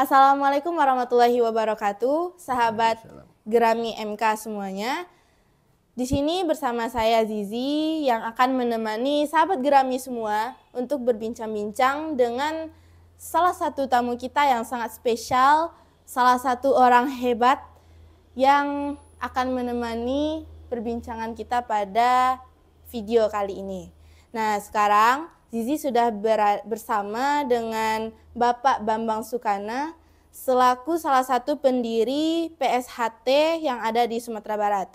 Assalamualaikum warahmatullahi wabarakatuh, sahabat Gerami MK semuanya. Di sini bersama saya Zizi yang akan menemani sahabat Gerami semua untuk berbincang-bincang dengan salah satu tamu kita yang sangat spesial, salah satu orang hebat yang akan menemani perbincangan kita pada video kali ini. Nah, sekarang Zizi sudah bersama dengan Bapak Bambang Sukana selaku salah satu pendiri PSHT yang ada di Sumatera Barat.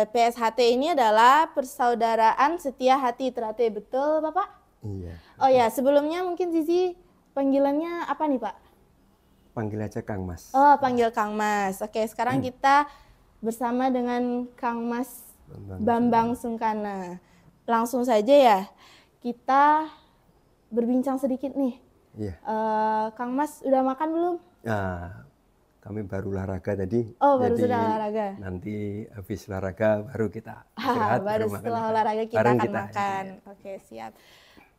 PSHT ini adalah Persaudaraan Setia Hati Trate, betul Bapak? Iya. Oh ya, sebelumnya mungkin Zizi panggilannya apa nih Pak? Panggil aja Kang Mas. Oh, panggil Kang Mas. Oke, sekarang kita bersama dengan Kang Mas Bambang Sukana. Langsung saja ya, kita berbincang sedikit nih. Iya. Kang Mas udah makan belum? Nah, kami baru olahraga tadi. Oh, baru jadi sudah olahraga. Nanti habis olahraga baru kita istirahat. Baru setelah olahraga kita Bareng akan makan. Oke, siap.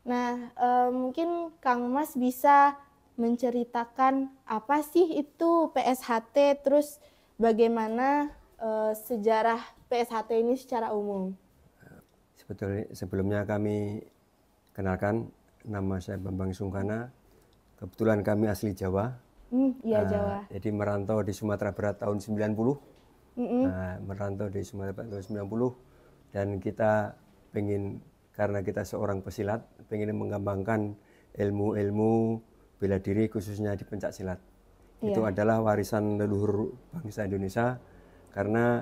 Nah, mungkin Kang Mas bisa menceritakan apa sih itu PSHT, terus bagaimana sejarah PSHT ini secara umum? Sebelumnya kami kenalkan, nama saya Bambang Sukana. Kebetulan kami asli Jawa. Iya, Jawa. Jadi merantau di Sumatera Barat tahun 90. Merantau di Sumatera Barat tahun 90. Dan kita pengen, karena kita seorang pesilat, pengen mengembangkan ilmu-ilmu bela diri khususnya di pencak silat. Itu adalah warisan leluhur bangsa Indonesia, karena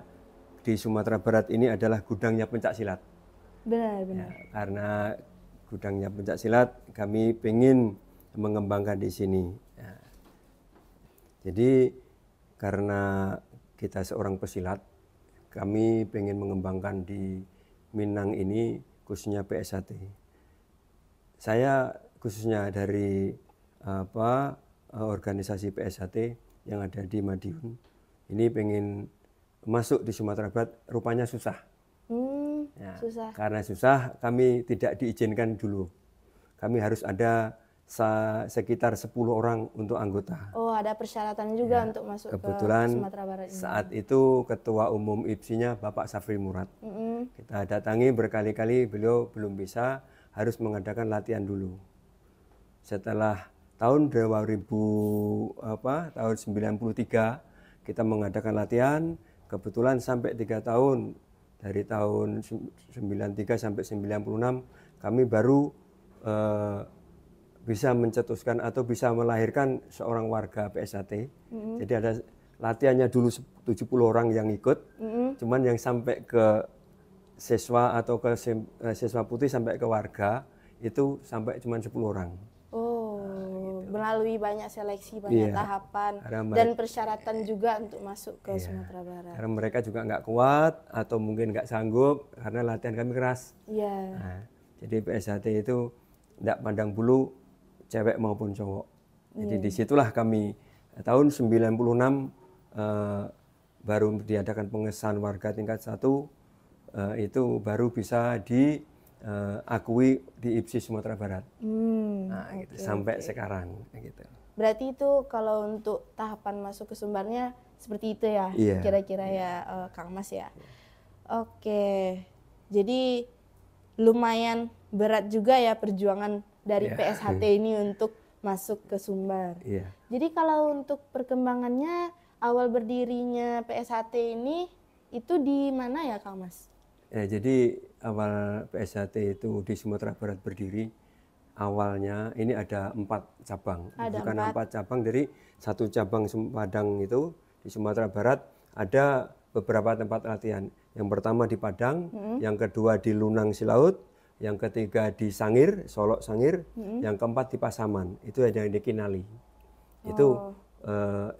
di Sumatera Barat ini adalah gudangnya pencak silat. Benar. Ya, karena gudangnya pencak silat, kami pengen mengembangkan di sini. Ya. Jadi karena kita seorang pesilat, kami pengen mengembangkan di Minang ini, khususnya PSHT. Saya khususnya dari organisasi PSHT yang ada di Madiun, ini pengen masuk di Sumatera Barat, rupanya susah. Ya, Susah. karena susah, kami tidak diizinkan dulu. Kami harus ada sekitar 10 orang untuk anggota. Oh, ada persyaratan juga untuk masuk Kebetulan ke Sumatera Barat ini. saat itu Ketua Umum IPSI-nya Bapak Safri Murad. Kita datangi berkali-kali, beliau belum bisa, harus mengadakan latihan dulu. Setelah tahun 93 kita mengadakan latihan, kebetulan sampai 3 tahun, dari tahun 93 sampai 96 kami baru bisa mencetuskan atau bisa melahirkan seorang warga PSHT. Jadi ada latihannya dulu 70 orang yang ikut, cuman yang sampai ke siswa atau ke siswa putih sampai ke warga itu sampai cuman 10 orang. Melalui banyak seleksi, banyak tahapan, dan persyaratan juga untuk masuk ke Sumatera Barat. Karena mereka juga nggak kuat atau mungkin nggak sanggup karena latihan kami keras. Nah, jadi PSHT itu nggak pandang bulu cewek maupun cowok. Jadi disitulah kami tahun 96 baru diadakan pengesahan warga tingkat 1, itu baru bisa diakui di IPSI Sumatera Barat. Gitu, sampai sekarang gitu. Berarti itu kalau untuk tahapan masuk ke Sumbarnya seperti itu ya, kira-kira ya Kang Mas ya. Oke, jadi lumayan berat juga ya perjuangan dari PSHT ini untuk masuk ke Sumbar. Jadi kalau untuk perkembangannya, awal berdirinya PSHT ini itu di mana ya Kang Mas? Ya, jadi awal PSHT itu di Sumatera Barat berdiri, awalnya ini ada 4 cabang. Bukan 4 cabang, dari 1 cabang Padang itu di Sumatera Barat ada beberapa tempat latihan. Yang pertama di Padang, yang kedua di Lunang Silaut, yang ketiga di Sangir, Solok Sangir, yang keempat di Pasaman, itu ada yang di Kinali. Itu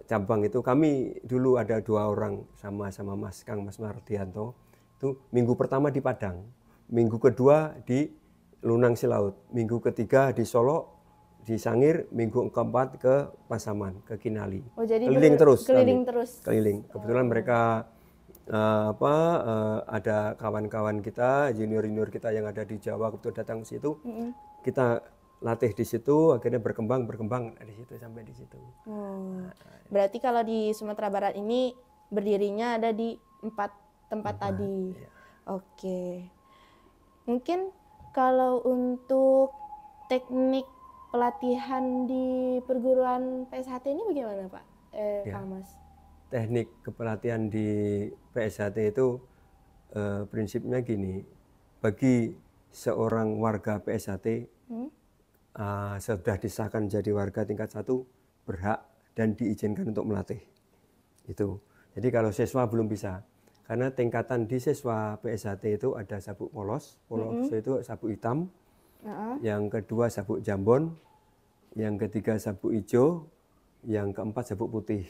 cabang itu kami dulu ada 2 orang sama Kang Mas Mardianto. Itu minggu pertama di Padang, minggu kedua di Lunang Silaut, minggu ketiga di Solok, di Sangir, minggu keempat ke Pasaman, ke Kinali. Jadi keliling terus. Keliling. Kebetulan mereka ada kawan-kawan kita, junior-junior kita yang ada di Jawa, kebetulan datang ke situ. Kita latih di situ, akhirnya berkembang di situ sampai di situ. Berarti kalau di Sumatera Barat ini berdirinya ada di 4 tempat tadi. Iya. Oke. Mungkin kalau untuk teknik pelatihan di perguruan PSHT ini bagaimana Pak, Kang Mas? Teknik kepelatihan di PSHT itu prinsipnya gini, bagi seorang warga PSHT sudah disahkan jadi warga tingkat 1 berhak dan diizinkan untuk melatih. Itu. Jadi kalau siswa belum bisa, karena tingkatan di siswa PSHT itu ada sabuk polos, itu sabuk hitam, yang kedua sabuk jambon, yang ketiga sabuk hijau, yang keempat sabuk putih.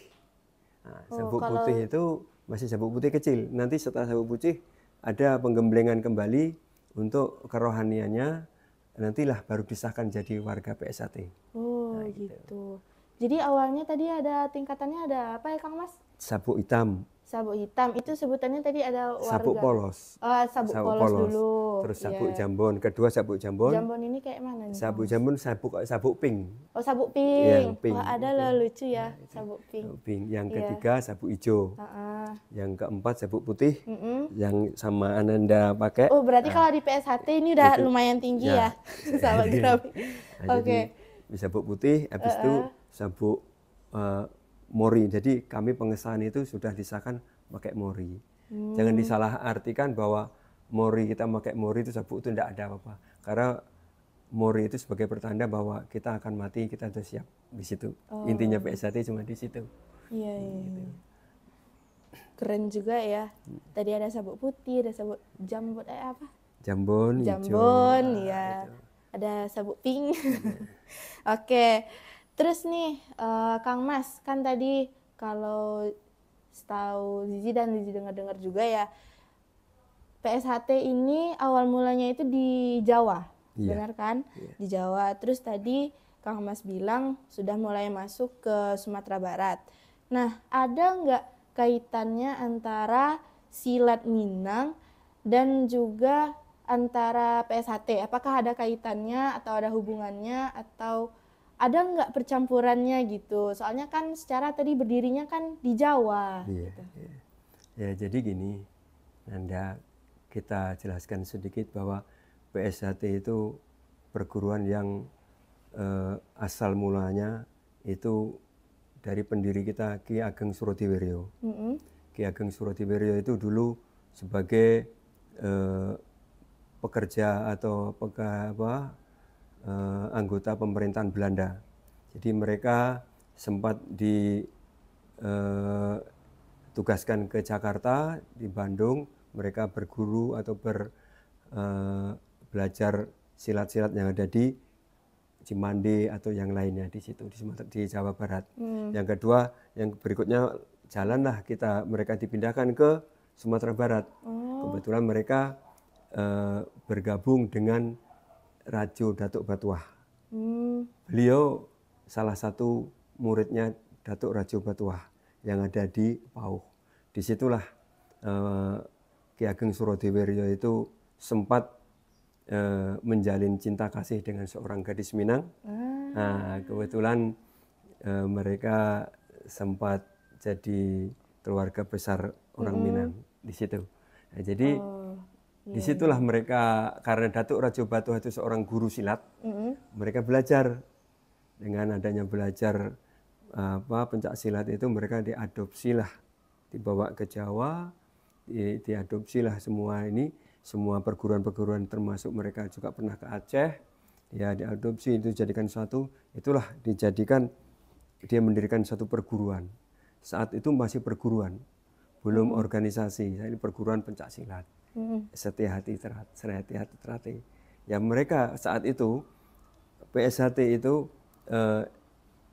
Nah, sabuk putih itu masih sabuk putih kecil. Nanti setelah sabuk putih ada penggemblengan kembali untuk kerohaniannya, nantilah baru disahkan jadi warga PSHT. Nah, gitu. Jadi awalnya tadi ada tingkatannya ada apa ya Kang Mas? Sabuk hitam. Sabuk hitam itu sebutannya tadi ada warga. Sabuk polos. Sabuk polos dulu. Terus sabuk jambon, kedua sabuk jambon. Jambon ini kayak mana nih? Sabuk jambon sabuk pink. Oh, sabuk pink. Pink. Wah, ada loh lucu ya, sabuk pink. Sabuk pink. Yang ketiga sabuk hijau. Yang keempat sabuk putih. Yang sama Ananda pakai. Oh, berarti kalau di PSHT ini udah lumayan tinggi ya, sabuk gerabi. Oke. Sabuk putih, habis itu sabuk mori. Jadi kami pengesahan itu sudah disahkan pakai mori. Jangan disalahartikan bahwa mori kita pakai mori itu sabuk itu tidak ada apa-apa. Karena mori itu sebagai pertanda bahwa kita akan mati, kita sudah siap di situ. Intinya PSHT cuma di situ. Iya. Keren juga ya. Tadi ada sabuk putih, ada sabuk jambon apa? Jambon, ya. Ada sabuk pink. Oke. Terus nih, Kang Mas, kan tadi kalau setahu Zizi dan Zizi dengar-dengar juga ya, PSHT ini awal mulanya itu di Jawa, benar kan? Di Jawa. Terus tadi Kang Mas bilang sudah mulai masuk ke Sumatera Barat. Nah, ada nggak kaitannya antara silat Minang dan juga antara PSHT? Apakah ada kaitannya atau ada hubungannya atau ada nggak percampurannya gitu? Soalnya kan secara tadi berdirinya kan di Jawa. Iya, gitu. Ya jadi gini, Nanda, kita jelaskan sedikit bahwa PSHT itu perguruan yang asal mulanya itu dari pendiri kita Ki Ageng Surodiwiryo. Ki Ageng Surodiwiryo itu dulu sebagai pekerja atau anggota pemerintahan Belanda. Jadi mereka sempat ditugaskan ke Jakarta, di Bandung, mereka berguru atau belajar silat-silat yang ada di Cimande atau yang lainnya di situ di Jawa Barat. Yang kedua, yang berikutnya jalanlah mereka dipindahkan ke Sumatera Barat. Kebetulan mereka bergabung dengan Rajo Datuk Batuah. Beliau salah satu muridnya Datuk Rajo Batuah yang ada di Pauh. Disitulah Ki Ageng Surodiwiryo itu sempat menjalin cinta kasih dengan seorang gadis Minang. Nah, kebetulan mereka sempat jadi keluarga besar orang Minang di situ. Nah, jadi disitulah mereka, karena Datuk Rajo Batuah itu seorang guru silat, mereka belajar. Dengan adanya belajar pencak silat itu, mereka diadopsilah, dibawa ke Jawa, diadopsilah semua perguruan-perguruan, termasuk mereka juga pernah ke Aceh, ya diadopsi, itu jadikan suatu, itulah dia mendirikan satu perguruan. Saat itu masih perguruan, belum organisasi, ini perguruan pencak silat. Setia hati terate. Ya mereka saat itu PSHT itu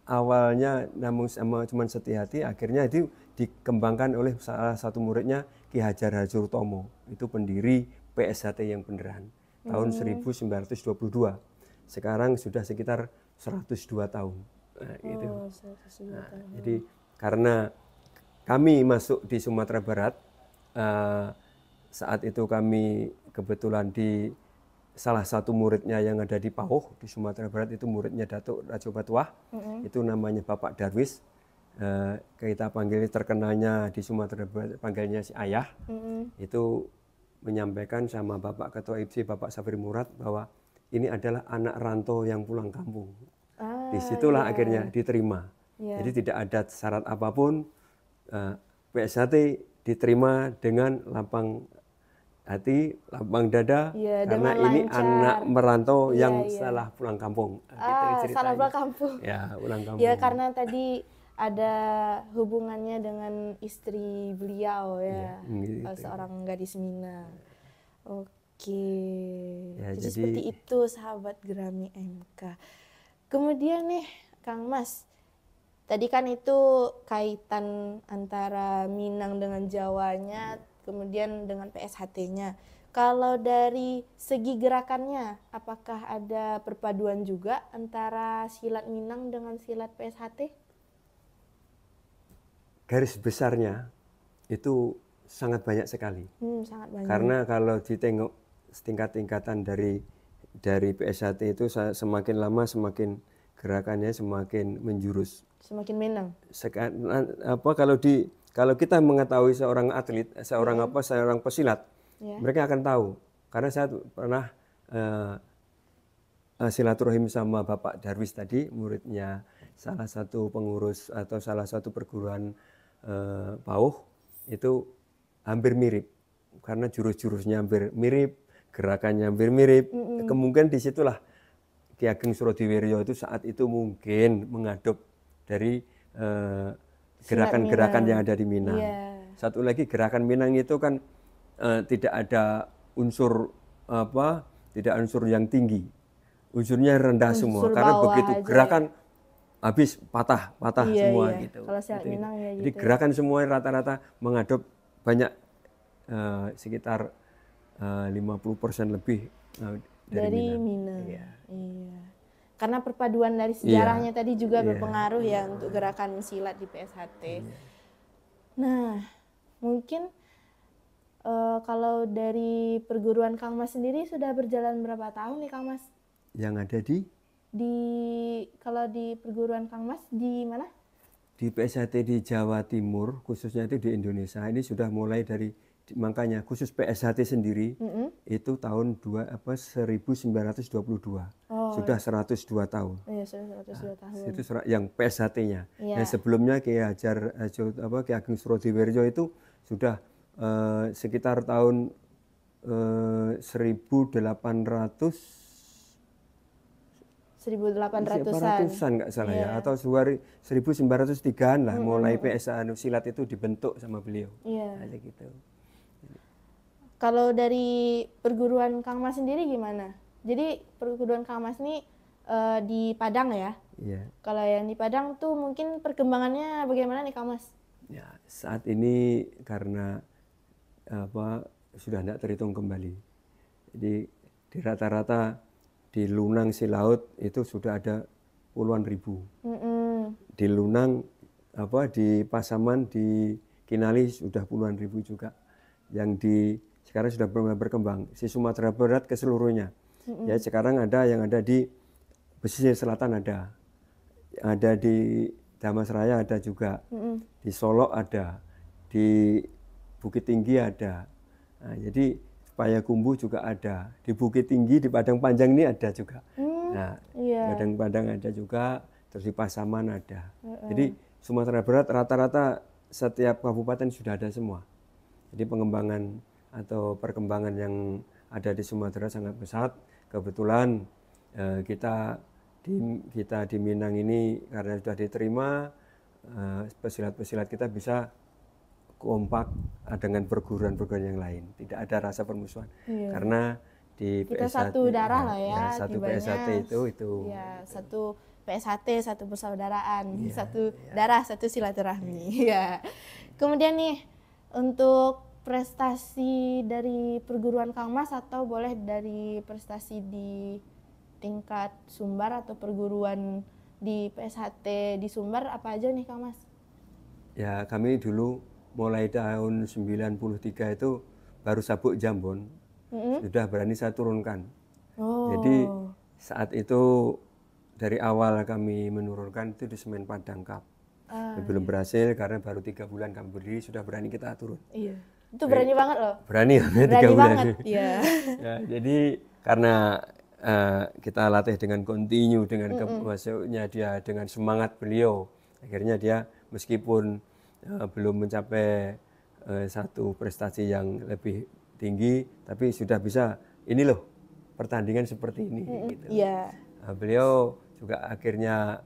awalnya namun cuma setia hati, akhirnya itu dikembangkan oleh salah satu muridnya Ki Hajar Hajurtomo, itu pendiri PSHT yang beneran tahun 1922. Sekarang sudah sekitar 102 tahun. Nah, gitu. Jadi karena kami masuk di Sumatera Barat, saat itu kami kebetulan salah satu muridnya yang ada di Pauh di Sumatera Barat itu muridnya Datuk Rajo Batuah, itu namanya Bapak Darwis. Kita panggilnya terkenalnya di Sumatera Barat panggilnya si Ayah. Itu menyampaikan sama Bapak Ketua IPSI Bapak Safri Murad bahwa ini adalah anak rantau yang pulang kampung. Disitulah akhirnya diterima. Jadi tidak ada syarat apapun, PSHT diterima dengan lapang hati, lapang dada, karena ini lancar. Anak merantau yang salah pulang kampung. Salah pulang kampung. Ya, pulang kampung. Ya, karena tadi ada hubungannya dengan istri beliau ya, gitu. Seorang gadis Minang. Oke, ya, jadi seperti itu sahabat Gerami MK. Kemudian nih Kang Mas, tadi kan itu kaitan antara Minang dengan Jawanya, kemudian dengan PSHT-nya. Kalau dari segi gerakannya, apakah ada perpaduan juga antara silat Minang dengan silat PSHT? Garis besarnya itu sangat banyak sekali. Sangat banyak. Karena kalau ditengok tingkat-tingkatan dari PSHT itu semakin lama semakin gerakannya semakin menjurus. Semakin Minang. Kalau kita mengetahui seorang atlet, seorang pesilat, mereka akan tahu. Karena saya pernah silaturahim sama Bapak Darwis tadi, muridnya salah satu pengurus atau salah satu perguruan Pauh, itu hampir mirip. Karena jurus-jurusnya hampir mirip, gerakannya hampir mirip. Kemungkinan disitulah Ki Ageng Surodiwiryo itu saat itu mungkin mengadop dari gerakan-gerakan yang ada di Minang. Satu lagi gerakan Minang itu kan tidak ada unsur tidak unsur yang tinggi, unsurnya rendah semua. Karena begitu gerakan habis patah semua gitu. Kalau silat Minang ya Jadi gerakan semua rata-rata mengadop banyak sekitar 50% lebih dari Minang. Iya. Karena perpaduan dari sejarahnya tadi juga berpengaruh ya untuk gerakan silat di PSHT. Nah, mungkin kalau dari perguruan Kang Mas sendiri sudah berjalan berapa tahun nih Kang Mas? Yang ada kalau di perguruan Kang Mas di mana? Di PSHT di Jawa Timur, khususnya itu di Indonesia. Ini sudah mulai dari makanya khusus PSHT sendiri itu tahun 1922. Sudah 102 tahun. Iya, sudah 102 tahun. Itu yang PSHT-nya. Yang sebelumnya Ki Ageng Surodiwiryo itu sudah sekitar tahun 1800-an nggak salah ya, atau 1903-an lah mulai PSA silat itu dibentuk sama beliau. Aja gitu. Kalau dari perguruan Kang Mas sendiri gimana? Jadi perguruan Kang Mas ini di Padang ya? Iya. Kalau yang di Padang tuh mungkin perkembangannya bagaimana nih Kang Mas? Ya, saat ini karena sudah tidak terhitung kembali. Jadi di rata-rata di Lunang Silaut itu sudah ada puluhan ribu. Di Lunang di Pasaman di Kinali sudah puluhan ribu juga. Yang sekarang sudah berkembang. Si Sumatera Barat keseluruhnya. Ya sekarang yang ada di pesisir selatan ada di Damasraya ada juga, di Solok ada, di Bukit Tinggi ada. Nah, jadi Payakumbuh juga ada, di Bukit Tinggi di Padang Panjang ini ada juga. Nah, Padang Panjang ada juga, terus di Pasaman ada. Jadi Sumatera Barat rata-rata setiap kabupaten sudah ada semua. Jadi pengembangan atau perkembangan yang ada di Sumatera sangat pesat. Kebetulan kita di Minang ini karena sudah diterima, pesilat-pesilat kita bisa kompak dengan perguruan-perguruan yang lain. Tidak ada rasa permusuhan. Karena di kita PSHT, satu darah lah ya. Satu PSHT itu. Ya, satu PSHT, satu persaudaraan, satu darah, satu silaturahmi. Ya. Kemudian nih untuk prestasi dari perguruan Kang Mas atau boleh dari prestasi di tingkat Sumbar atau perguruan di PSHT di Sumbar apa aja nih Kang Mas? Ya kami dulu mulai tahun 93 itu baru sabuk Jambon sudah berani saya turunkan. Jadi saat itu dari awal kami menurunkan itu di Semen Padang Cup. Belum berhasil karena baru 3 bulan kami berdiri sudah berani kita turun. Iya. Itu berani banget loh. Berani ya, 3 Berani bulan. banget, ya. Ya, jadi karena kita latih dengan kontinu, dengan maksudnya dia dengan semangat beliau, akhirnya dia meskipun belum mencapai satu prestasi yang lebih tinggi, tapi sudah bisa ini loh pertandingan seperti ini. Gitu. Iya. Beliau juga akhirnya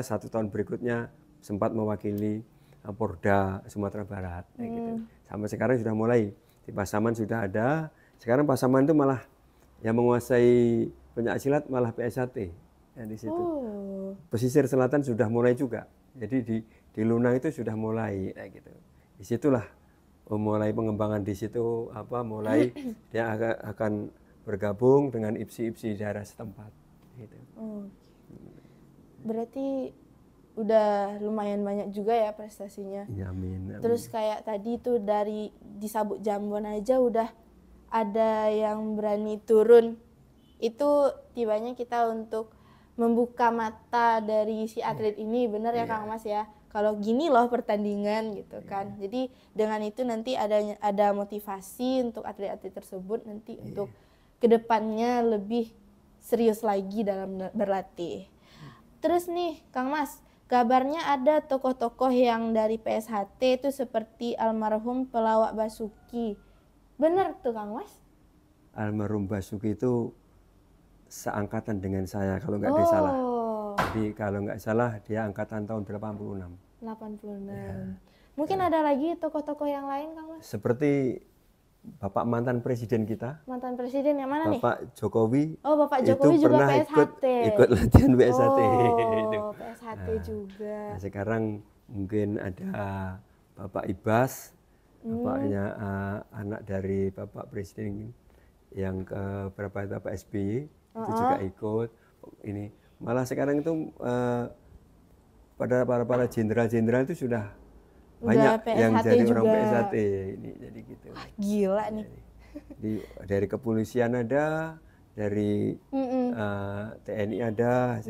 satu tahun berikutnya sempat mewakili Porda Sumatera Barat. Gitu. Sampai sekarang sudah mulai di Pasaman sudah ada. Sekarang Pasaman itu malah yang menguasai pencaksilat malah PSHT ya, di situ. Pesisir selatan sudah mulai juga. Jadi di Lunang itu sudah mulai gitu. Disitulah mulai pengembangan di situ mulai dia akan bergabung dengan IPSI daerah setempat. Gitu. Berarti udah lumayan banyak juga ya prestasinya. Ya, amin. Terus kayak tadi tuh dari di Sabuk Jambon aja udah ada yang berani turun. Itu tibanya kita untuk membuka mata dari si atlet ini, bener ya Kang Mas ya. Kalau gini loh pertandingan gitu kan. Jadi dengan itu nanti ada motivasi untuk atlet-atlet tersebut nanti untuk kedepannya lebih serius lagi dalam berlatih. Terus nih Kang Mas, kabarnya ada tokoh-tokoh yang dari PSHT itu seperti almarhum pelawak Basuki. Benar tuh Kang Mas? Almarhum Basuki itu seangkatan dengan saya kalau nggak salah. Jadi kalau nggak salah dia angkatan tahun 86. 86. Ya. Mungkin ada lagi tokoh-tokoh yang lain Kang Mas? Seperti Bapak mantan presiden kita. Mantan presiden yang mana nih? Bapak Jokowi. Bapak Jokowi itu juga PSHT. Ikut latihan PSHT. PSHT juga. Nah, sekarang mungkin ada Bapak Ibas, bapaknya anak dari Bapak Presiden yang ke berapa itu Bapak SBY itu juga ikut. Ini malah sekarang itu pada para jenderal-jenderal itu sudah banyak yang jadi juga. Orang PSHT ini jadi gitu. Gila nih. Dari kepolisian ada, dari TNI ada.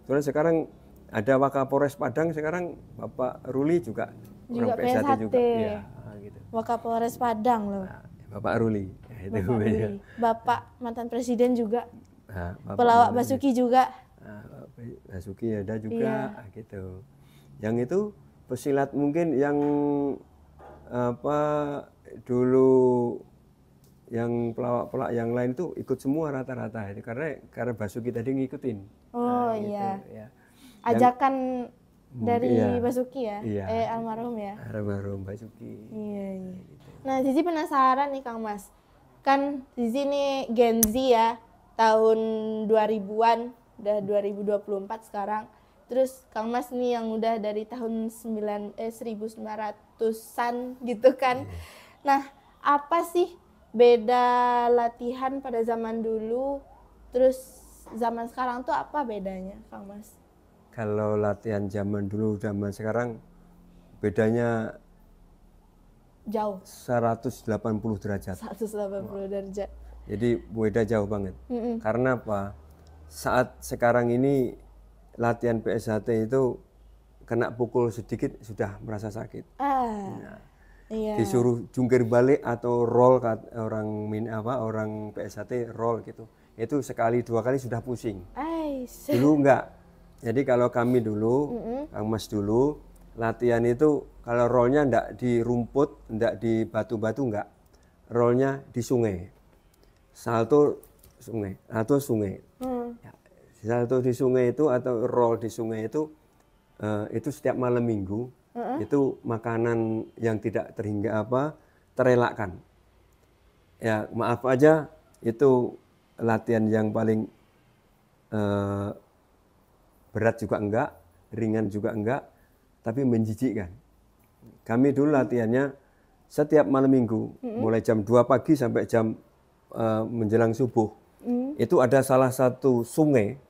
Soalnya sekarang ada Wakapolres Padang sekarang Bapak Ruli juga orang PSHT juga. Ya, gitu. Wakapolres Padang loh. Nah, Bapak Ruli. Ya, itu Bapak Ruli. Bapak mantan presiden juga. Pelawak Basuki juga. Basuki ada juga gitu. Yang itu pesilat mungkin yang dulu yang pelawak-pelawak yang lain tuh ikut semua rata-rata itu karena Basuki tadi ngikutin. Gitu, ya. Ajakan dari Basuki ya? Almarhum ya? Almarhum Basuki. Iya. Gitu. Nah, Zizi penasaran nih Kang Mas. Kan Zizi nih Gen Z ya, tahun 2000-an, udah 2024 sekarang. Terus Kang Mas nih yang udah dari tahun 1900-an gitu kan. Nah, apa sih beda latihan pada zaman dulu terus zaman sekarang tuh apa bedanya Kang Mas? Kalau latihan zaman dulu zaman sekarang bedanya jauh. 180 derajat. 180 derajat. Jadi beda jauh banget. Karena apa? Saat sekarang ini latihan PSHT itu kena pukul sedikit sudah merasa sakit. Disuruh jungkir balik atau roll orang PSHT roll gitu. Itu sekali 2 kali sudah pusing. Dulu enggak. Jadi kalau kami dulu, Kang Mas dulu latihan itu kalau rollnya enggak di rumput, enggak di batu-batu enggak. Rollnya di sungai. Salto sungai atau sungai. Salto di sungai itu atau roll di sungai itu setiap malam minggu itu makanan yang tidak terelakkan. Ya maaf aja itu latihan yang paling berat juga enggak, ringan juga enggak, tapi menjijikkan. Kami dulu latihannya setiap malam minggu mulai jam 2 pagi sampai jam menjelang subuh. Itu ada salah satu sungai.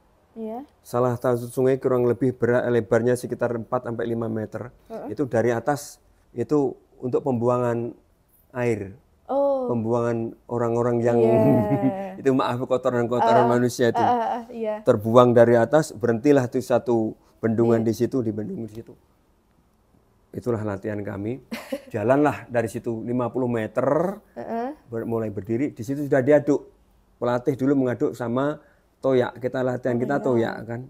Salah satu sungai kurang lebih lebarnya sekitar 4-5 meter. Itu dari atas itu untuk pembuangan air. pembuangan orang-orang yang itu maaf kotoran-kotoran manusia itu terbuang dari atas, berhentilah tuh satu bendungan di situ, di bendungan di situ. Itulah latihan kami. Jalanlah dari situ 50 meter, mulai berdiri, di situ sudah diaduk. Pelatih dulu mengaduk sama toyak, kita latihan kita toyak kan.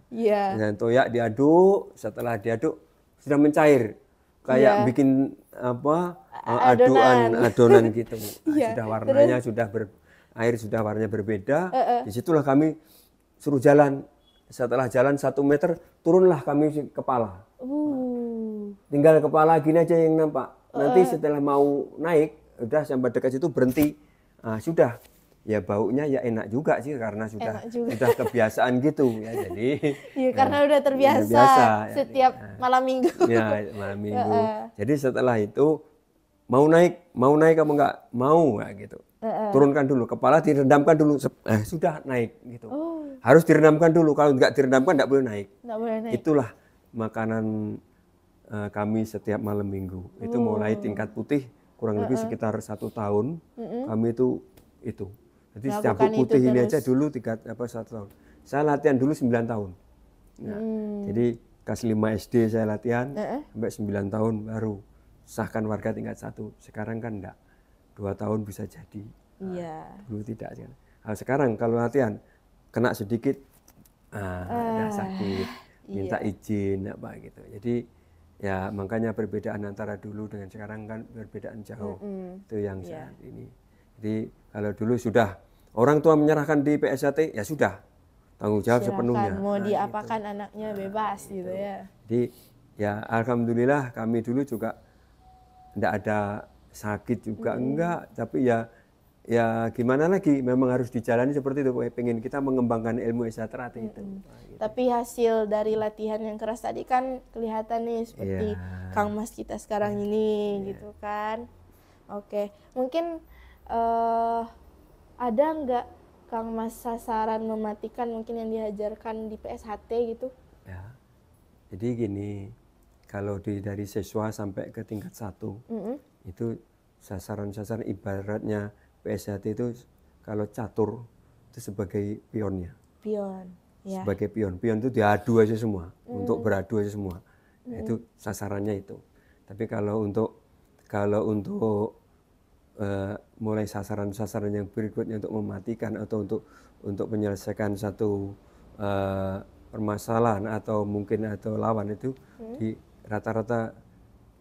Dan toyak diaduk, setelah diaduk sudah mencair. Kayak bikin apa adonan gitu. Sudah warnanya air sudah warnanya berbeda. Disitulah kami suruh jalan. Setelah jalan 1 meter turunlah kami kepala. Tinggal kepala gini aja yang nampak. Nanti setelah mau naik udah sampai dekat situ berhenti. Sudah. Ya baunya ya enak juga sih karena sudah kebiasaan gitu ya. Jadi karena udah terbiasa setiap malam minggu. Ya, malam minggu. Jadi setelah itu mau naik apa enggak? Mau ya gitu. Turunkan dulu kepala, direndamkan dulu. Sudah naik gitu. Harus direndamkan dulu, kalau enggak direndamkan enggak boleh naik. Itulah makanan kami setiap malam minggu. Itu mulai tingkat putih kurang lebih sekitar 1 tahun. Kami itu. Jadi cabut putih ini aja dulu 1 tahun. Saya latihan dulu 9 tahun. Nah, jadi kelas 5 SD saya latihan sampai 9 tahun baru sahkan warga tingkat 1. Sekarang kan enggak. 2 tahun bisa jadi. Dulu tidak. Nah, sekarang kalau latihan kena sedikit udah sakit, minta izin apa gitu. Jadi ya makanya perbedaan antara dulu dengan sekarang kan perbedaan jauh. Itu yang saat ini. Jadi kalau dulu sudah orang tua menyerahkan di PSAT ya sudah tanggung jawab sepenuhnya. Mau diapakan gitu. Anaknya bebas gitu ya. Jadi ya alhamdulillah kami dulu juga enggak ada sakit juga enggak, tapi ya gimana lagi, memang harus dijalani seperti itu. Pengen kita mengembangkan ilmu ekstra itu. Gitu. Tapi hasil dari latihan yang keras tadi kan kelihatan nih seperti Kang Mas kita sekarang ini gitu kan. Oke, mungkin ada nggak Kang Mas sasaran mematikan mungkin yang diajarkan di PSHT gitu? Ya, jadi gini, kalau dari siswa sampai ke tingkat 1 itu sasaran-sasaran ibaratnya PSHT itu kalau catur itu sebagai pionnya. Sebagai pion itu diadu aja semua, untuk beradu aja semua. Itu sasarannya itu. Tapi kalau untuk mulai sasaran-sasaran yang berikutnya untuk mematikan atau untuk menyelesaikan satu permasalahan atau lawan itu di rata-rata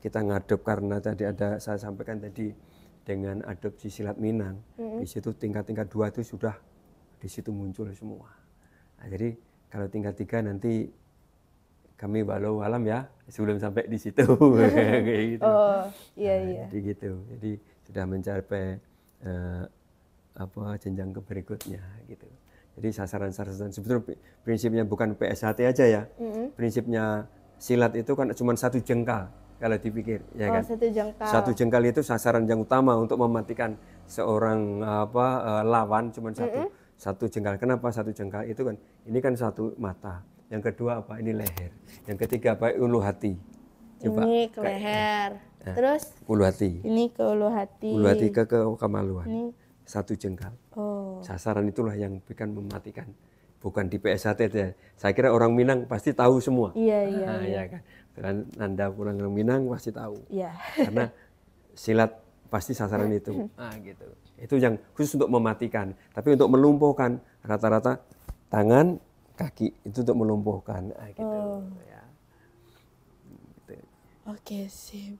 kita ngadep, karena tadi saya sampaikan tadi dengan adopsi silat Minang. Di situ tingkat-tingkat 2 itu sudah di situ muncul semua. Nah, jadi kalau tingkat 3 nanti kami walau alam ya sebelum sampai di situ. Kayak gitu. Jadi gitu. Jadi sudah mencapai jenjang ke berikutnya gitu. Jadi sasaran-sasaran sebetulnya prinsipnya bukan PSHT aja ya. Prinsipnya silat itu kan cuma 1 jengkal kalau dipikir, ya kan? 1 jengkal. 1 jengkal itu sasaran yang utama untuk mematikan seorang lawan, cuma 1 jengkal. Kenapa 1 jengkal? Itu kan ini kan 1 mata. Yang kedua apa? Ini leher. Yang ketiga apa? Ulu hati. Coba, ini ke leher. Terus ulu hati. Ini ke ulu hati. Ulu hati ke kemaluan. Ini 1 jengkal. Sasaran itulah yang akan mematikan. Bukan di PSHT ya. Saya kira orang Minang pasti tahu semua. Iya kan. Kan Anda pulang ke Minang pasti tahu. Iya. Karena silat pasti sasaran itu. Gitu. Itu yang khusus untuk mematikan. Tapi untuk melumpuhkan rata-rata tangan, kaki itu untuk melumpuhkan. Gitu. Ya. Gitu. Oke, sip.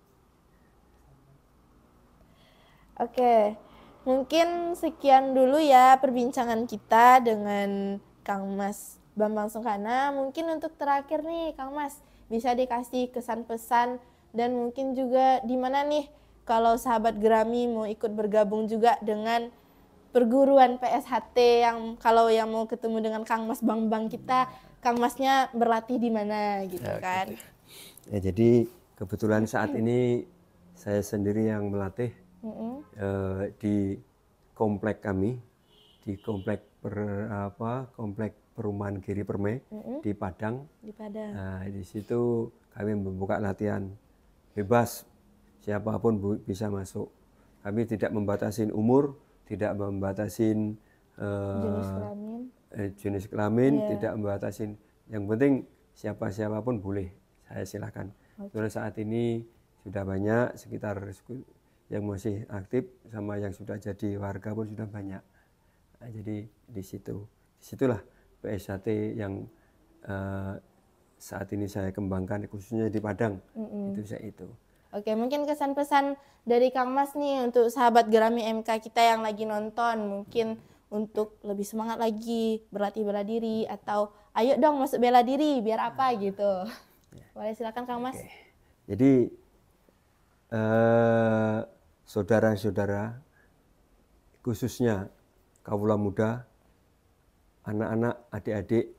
Oke, mungkin sekian dulu ya perbincangan kita dengan Kang Mas Bambang Sungkana. Mungkin untuk terakhir nih Kang Mas, bisa dikasih kesan-pesan dan mungkin juga di mana nih kalau sahabat Gerami mau ikut bergabung juga dengan perguruan PSHT yang kalau yang mau ketemu dengan Kang Mas Bambang kita, Kang Masnya berlatih di mana gitu kan. Ya, jadi kebetulan saat ini saya sendiri yang melatih di komplek kami, di komplek perumahan Giri Permai di Padang. Nah, di situ kami membuka latihan bebas, siapapun bisa masuk. Kami tidak membatasi umur, tidak membatasi jenis kelamin, tidak membatasi. Yang penting siapapun boleh, saya silakan. Soalnya saat ini sudah banyak sekitar yang masih aktif sama yang sudah jadi warga pun sudah banyak. Nah, jadi disitulah PSHT yang saat ini saya kembangkan khususnya di Padang. Itu. Oke, mungkin kesan-pesan dari Kang Mas nih untuk sahabat Gerami MK kita yang lagi nonton, mungkin untuk lebih semangat lagi berlatih bela diri, atau ayo dong masuk bela diri biar apa gitu. Boleh silakan Kang Mas. Jadi saudara-saudara khususnya kawula muda, anak-anak, adik-adik,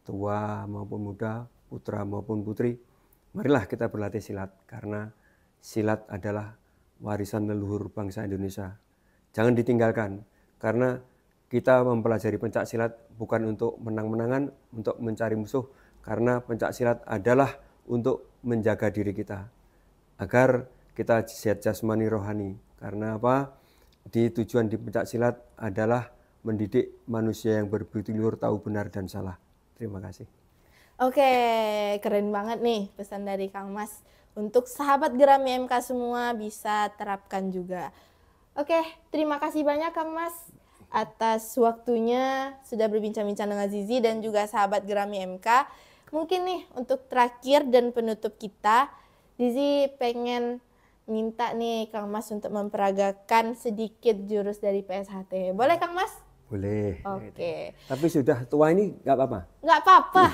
tua maupun muda, putra maupun putri, marilah kita berlatih silat, karena silat adalah warisan leluhur bangsa Indonesia. Jangan ditinggalkan, karena kita mempelajari pencak silat bukan untuk menang-menangan, untuk mencari musuh, karena pencak silat adalah untuk menjaga diri kita, agar kita sehat jasmani rohani. Karena apa? Tujuan di pencak silat adalah mendidik manusia yang berbudi luhur, tahu benar dan salah. Terima kasih. Oke, keren banget nih pesan dari Kang Mas. Untuk sahabat Gerami MK semua bisa terapkan juga. Oke, terima kasih banyak Kang Mas atas waktunya sudah berbincang-bincang dengan Zizi dan juga sahabat Gerami MK. Mungkin nih untuk terakhir dan penutup kita, Zizi pengen minta nih Kang Mas untuk memperagakan sedikit jurus dari PSHT. Boleh Kang Mas? Boleh. Oke. Tapi sudah tua ini nggak apa-apa? Nggak apa-apa.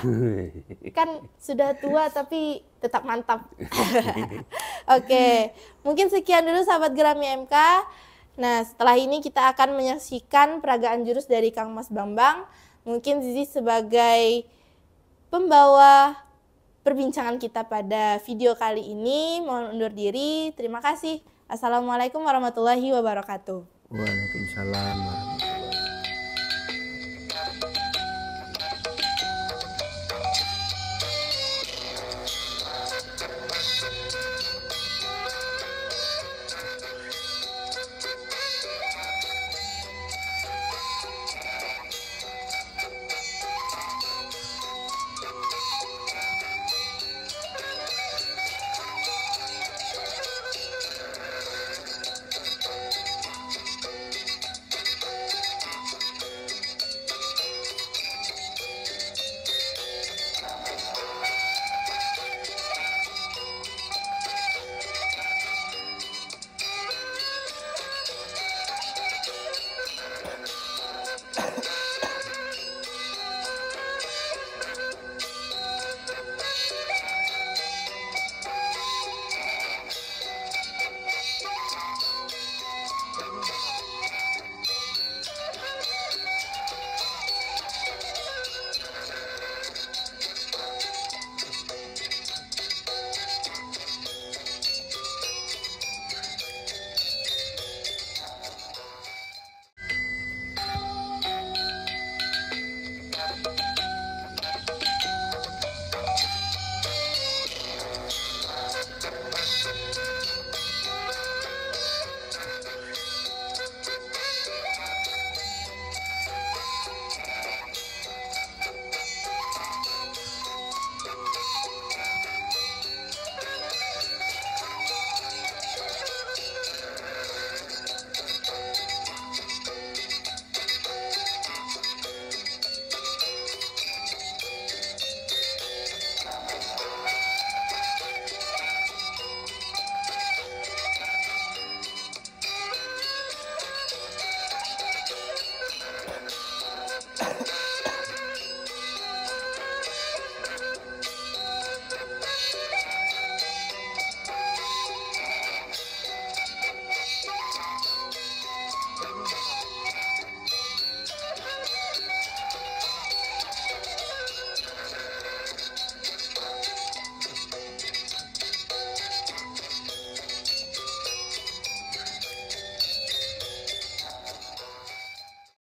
Kan sudah tua tapi tetap mantap. Oke. Mungkin sekian dulu sahabat Gerami MK. Nah, setelah ini kita akan menyaksikan peragaan jurus dari Kang Mas Bambang. Mungkin Zizi sebagai pembawa perbincangan kita pada video kali ini mohon undur diri. Terima kasih. Assalamualaikum warahmatullahi wabarakatuh. Waalaikumsalam warahmatullahi wabarakatuh.